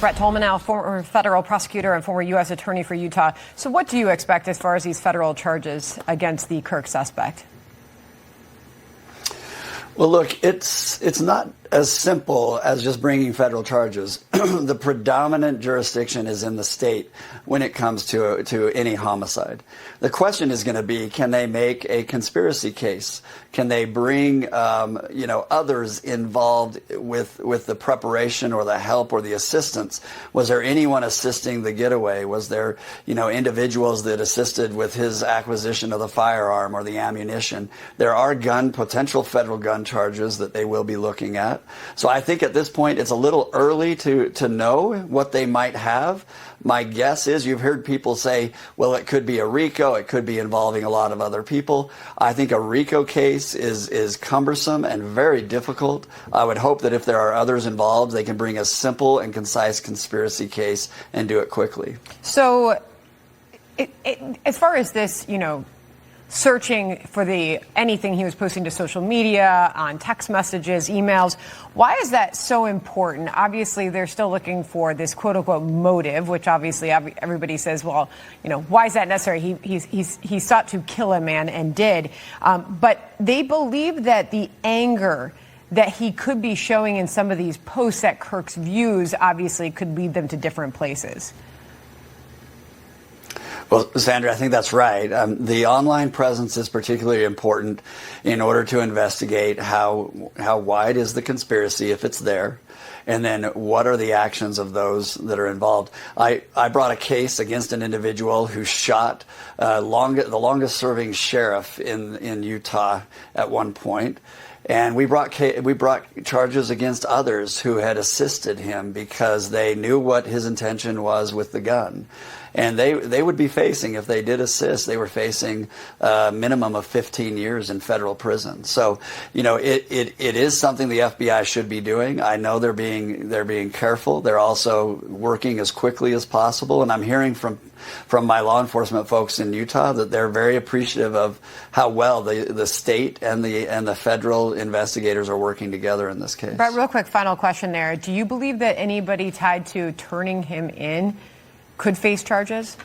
Brett Tolman, now former federal prosecutor and former U.S. attorney for Utah. So what do you expect as far as these federal charges against the Kirk suspect? Well, look, it's not as simple as just bringing federal charges. The predominant jurisdiction is in the state when it comes to any homicide. The question is going to be, can they make a conspiracy case? Can they bring others involved with the preparation or the help or the assistance? Was there anyone assisting the getaway? Was there individuals that assisted with his acquisition of the firearm or the ammunition? There are potential federal gun charges that they will be looking at. So I think at this point it's a little early to know what they might have. My guess is you've heard people say, well, it could be a RICO, it could be involving a lot of other people. I think a RICO case is cumbersome and very difficult. I would hope that if there are others involved, they can bring a simple and concise conspiracy case and do it quickly. So as far as this, searching for anything he was posting to social media, on text messages, emails. Why is that so important? Obviously, they're still looking for this quote-unquote motive, which obviously everybody says, well, why is that necessary? He sought to kill a man and did. But they believe that the anger that he could be showing in some of these posts at Kirk's views obviously could lead them to different places. Well, Sandra, I think that's right. The online presence is particularly important in order to investigate how wide is the conspiracy, if it's there, and then what are the actions of those that are involved. I brought a case against an individual who shot the longest-serving sheriff in Utah at one point. And we brought charges against others who had assisted him because they knew what his intention was with the gun. And they would be facing, if they did assist, they were facing a minimum of 15 years in federal prison. So, it is something the FBI should be doing. I know they're being careful. They're also working as quickly as possible. And I'm hearing from my law enforcement folks in Utah that they're very appreciative of how well the state and the federal investigators are working together in this case. But real quick, final question there. Do you believe that anybody tied to turning him in could face charges?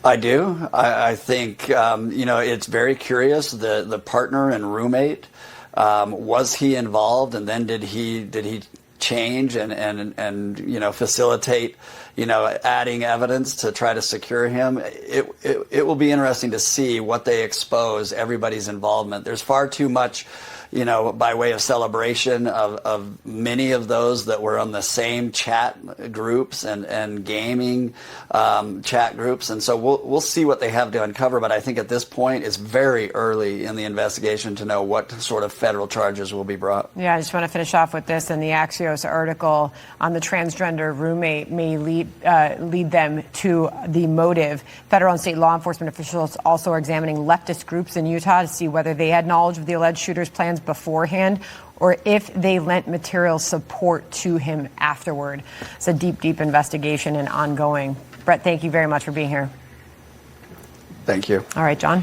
I do. I think, it's very curious. The partner and roommate, was he involved, and then did he change and facilitate, adding evidence to try to secure him? It will be interesting to see what they expose, everybody's involvement. There's far too much, by way of celebration of many of those that were on the same chat groups and gaming chat groups. And so we'll see what they have to uncover. But I think at this point, it's very early in the investigation to know what sort of federal charges will be brought. Yeah, I just want to finish off with this. In the Axios article on the transgender roommate may lead them to the motive. Federal and state law enforcement officials also are examining leftist groups in Utah to see whether they had knowledge of the alleged shooter's plans beforehand or if they lent material support to him afterward. It's a deep investigation and ongoing. Brett, thank you very much for being here. Thank you. All right, John.